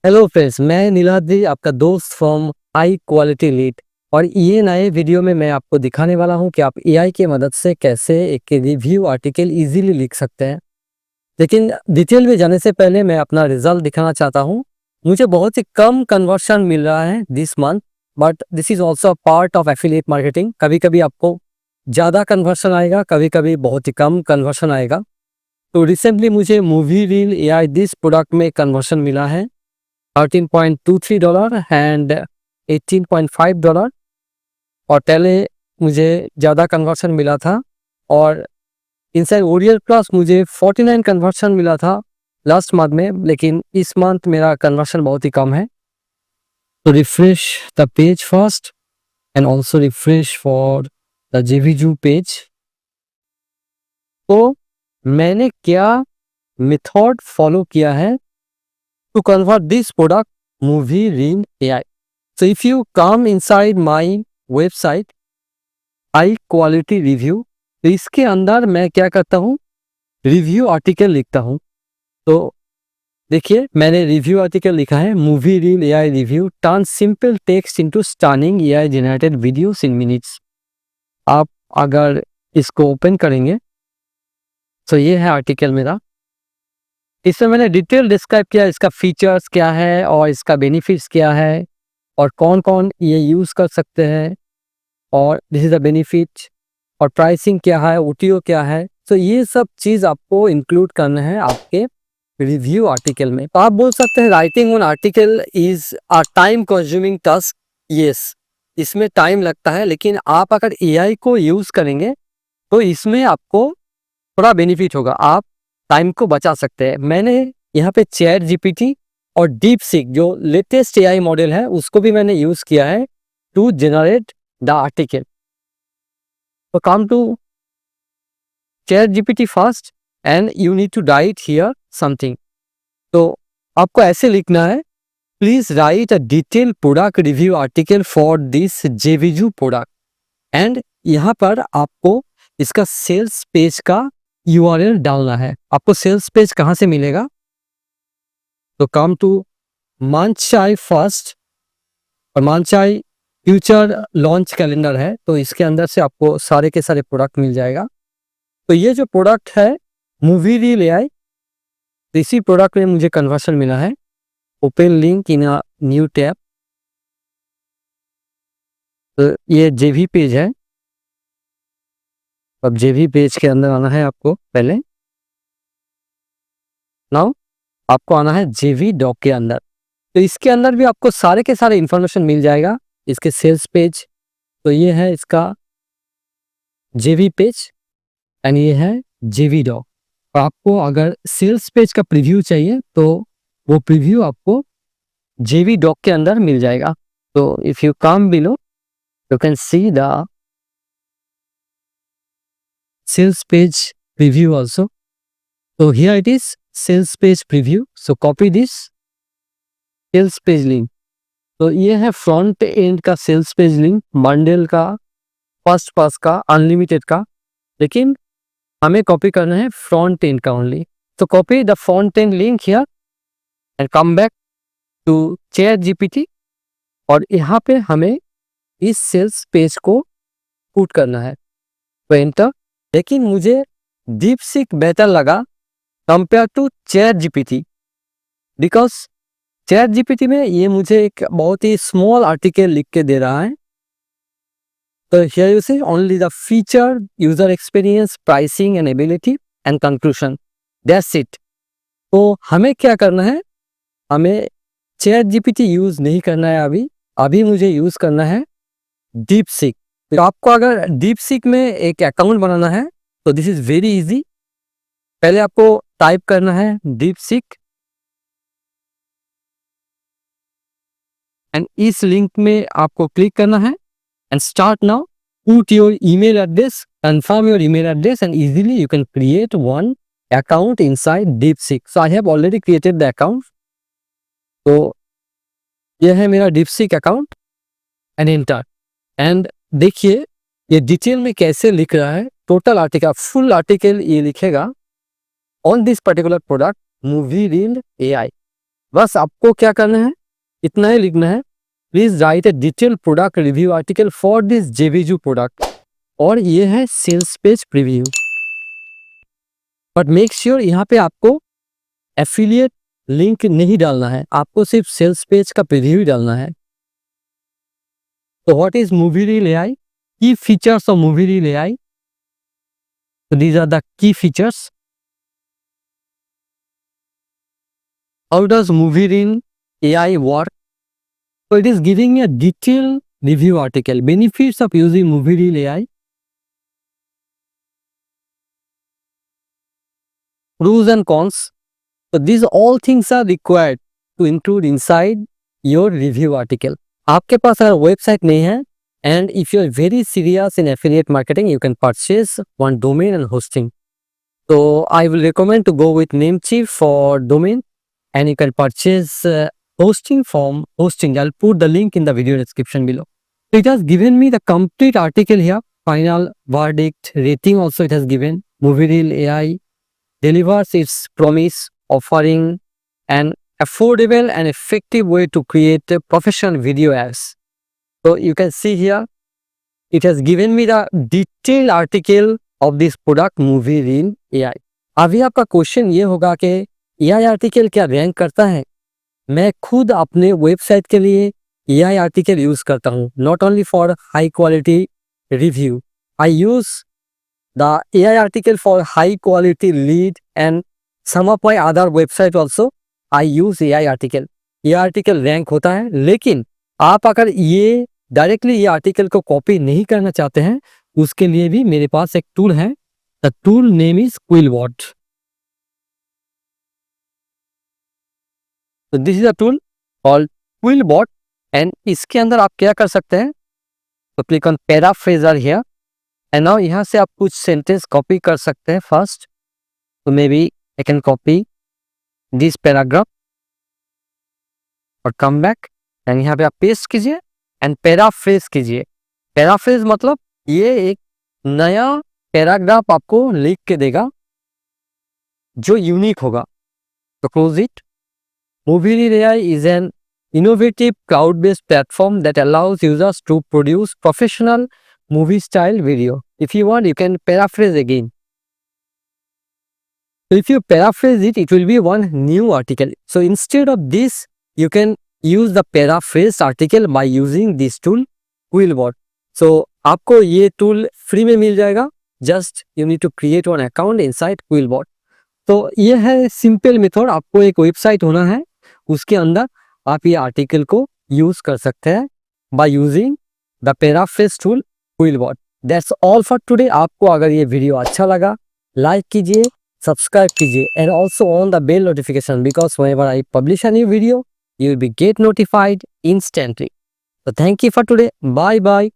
Hello friends, मैं नीलाद्रि आपका दोस्त फ्रॉम हाई क्वालिटी लीड। और ये नए वीडियो में मैं आपको दिखाने वाला हूँ कि आप एआई की मदद से कैसे एक रिव्यू आर्टिकल इजीली लिख सकते हैं। लेकिन डिटेल में जाने से पहले मैं अपना रिजल्ट दिखाना चाहता हूँ। मुझे बहुत ही कम कन्वर्शन मिल रहा है this month, but this is also part of affiliate marketing. कभी कभी आपको ज़्यादा कन्वर्शन आएगा, कभी कभी बहुत ही कम कन्वर्शन आएगा। तो रिसेंटली मुझे movie reel AI this product में कन्वर्शन मिला है $13.23 एंड $18.5। और पहले मुझे ज़्यादा कन्वर्शन मिला था, और इनसाइड ओरियल प्लस मुझे 49 कन्वर्शन मिला था लास्ट मंथ में, लेकिन इस मंथ मेरा कन्वर्शन बहुत ही कम है। तो refresh the page first and also refresh for the JVzoo page. तो मैंने क्या मेथड फॉलो किया है to convert this product movie reel AI. So if you come inside my website high quality review, तो इसके अंदर मैं क्या करता हूँ, रिव्यू आर्टिकल लिखता हूँ। तो देखिए, मैंने रिव्यू आर्टिकल लिखा है, movie reel AI review turn simple text into stunning AI generated videos in minutes. आप अगर इसको ओपन करेंगे तो ये है आर्टिकल मेरा। इसमें मैंने डिटेल डिस्क्राइब किया, इसका फीचर्स क्या है और इसका बेनिफिट्स क्या है और कौन कौन ये यूज़ कर सकते हैं, और दिस इज़ द बेनिफिट, और प्राइसिंग क्या है, ओटीओ क्या है। तो ये सब चीज़ आपको इंक्लूड करना है आपके रिव्यू आर्टिकल में। तो आप बोल सकते हैं writing on article is a time consuming task. Yes, इसमें टाइम लगता है, लेकिन आप अगर एआई को यूज़ करेंगे तो इसमें आपको थोड़ा बेनिफिट होगा, आप टाइम को बचा सकते हैं। मैंने यहाँ पे चैट जीपीटी और डीपसीक जो लेटेस्ट एआई मॉडल है उसको भी मैंने यूज़ किया है टू जनरेट द आर्टिकल। तो come to chat GPT first and you need to write here something. तो आपको ऐसे लिखना है, please write a detail product review article for this JVzoo product. And यहाँ पर आपको इसका सेल्स पेज का URL डालना है। आपको सेल्स पेज कहाँ से मिलेगा, तो कम टू मानचाई फर्स्ट, और मानचाई फ्यूचर लॉन्च कैलेंडर है, तो इसके अंदर से आपको सारे के सारे प्रोडक्ट मिल जाएगा। तो ये जो प्रोडक्ट है मूवी रील एआई, इसी प्रोडक्ट में मुझे कन्वर्शन मिला है। Open link in a new tab. तो ये जेवी पेज है। अब जेवी पेज के अंदर आना है आपको पहले। नाउ आपको आना है जेवी डॉक के अंदर। तो इसके अंदर भी आपको सारे के सारे इंफॉर्मेशन मिल जाएगा। इसके सेल्स पेज, तो ये है इसका जेवी पेज एंड ये है जेवी डॉक। और आपको अगर सेल्स पेज का प्रीव्यू चाहिए तो वो प्रीव्यू आपको जेवी डॉक के अंदर मिल जाएगा। तो if you come below you can see the sales page preview also. So here it is, sales page preview. So copy this sales page link. तो ये है फ्रंट एंड का सेल्स पेज लिंक, बंडल का, first pass का, unlimited का, लेकिन हमें copy करना है फ्रंट एंड का ओनली। तो copy the front end link here and come back to chat GPT, और यहाँ पे हमें इस सेल्स पेज को पुट करना है। तो एंटर। लेकिन मुझे डीपसीक बेहतर लगा compare to chat GPT, because ChatGPT में ये मुझे एक बहुत ही स्मॉल आर्टिकल लिख के दे रहा है। तो here you see only the feature, user experience, pricing and ability and conclusion, that's it. तो हमें क्या करना है, हमें चैट जीपीटी यूज नहीं करना है अभी। अभी मुझे यूज करना है डीपसीक। तो आपको अगर डीपसीक में एक अकाउंट बनाना है तो दिस इज वेरी इजी। पहले आपको टाइप करना है डीपसीक, एंड इस लिंक में आपको क्लिक करना है and start now. Put your email address, confirm your email address and easily you can create one account inside DeepSeek. So I have already created the account. तो यह है मेरा DeepSeek account and enter. And देखिए ये detail में कैसे लिख रहा है, टोटल आर्टिकल, फुल आर्टिकल ये लिखेगा on this particular product movie reel AI. बस आपको क्या करना है, इतना ही लिखना है, please write a detail product review article for this JVzoo product, और ये है sales page preview. But make sure यहाँ पे आपको एफिलिएट लिंक नहीं डालना है, आपको सिर्फ सेल्स पेज का प्रीव्यू ही डालना है। तो what is movie reel AI? Key features of movie reel AI? So these are the key features. How does movie reel AI work? So it is giving a detailed review article. Benefits of using movie reel AI. Pros and cons. So these all things are required to include inside your review article. आपके पास अगर website नहीं है and if you are very serious in affiliate marketing, you can purchase one domain and hosting. So I will recommend to go with Namecheap for domain, and you can purchase hosting from hosting. I'll put the link in the video description below. It has given me the complete article here, final verdict, rating also it has given. Movie Reel AI delivers its promise, offering an affordable and effective way to create a professional video ads. So you can see here, it has given me the detailed article of this product Movie Reel AI. अभी आपका question ये होगा कि AI article क्या rank करता है? मैं खुद अपने वेबसाइट के लिए AI आर्टिकल यूज करता हूँ, not only for high quality review, I use the AI article for high quality lead and some of my other website also I use AI article. ये आर्टिकल रैंक होता है, लेकिन आप अगर ये directly ये आर्टिकल को कॉपी नहीं करना चाहते हैं, उसके लिए भी मेरे पास एक टूल है। The tool name is QuillBot. तो this is a tool called QuillBot, and इसके अंदर आप क्या कर सकते हैं, तो click on paraphraser here, and now यहाँ से आप कुछ सेंटेंस कॉपी कर सकते हैं फर्स्ट। तो maybe I can copy this paragraph और कम बैक, एंड यहाँ पे आप पेस्ट कीजिए एंड पैराफ्रेज कीजिए। पैराफ्रेज मतलब ये एक नया पैराग्राफ आपको लिख के देगा जो यूनिक होगा। तो close it. Movie Reel AI is an innovative cloud-based platform that allows users to produce professional movie-style video. If you want, you can paraphrase again. So if you paraphrase it, it will be one new article. So instead of this, you can use the paraphrase article by using this tool, Quillbot. So आपको ये tool free में मिल जाएगा. Just you need to create one account inside Quillbot. तो ये है simple method. आपको एक website होना है, उसके अंदर आप ये आर्टिकल को यूज कर सकते हैं by using the paraphrase tool QuillBot. That's all for today. आपको अगर ये वीडियो अच्छा लगा, लाइक कीजिए, सब्सक्राइब कीजिए, and also on the bell notification, because whenever I publish a new video you will be get notified instantly. So thank you for today. Bye bye.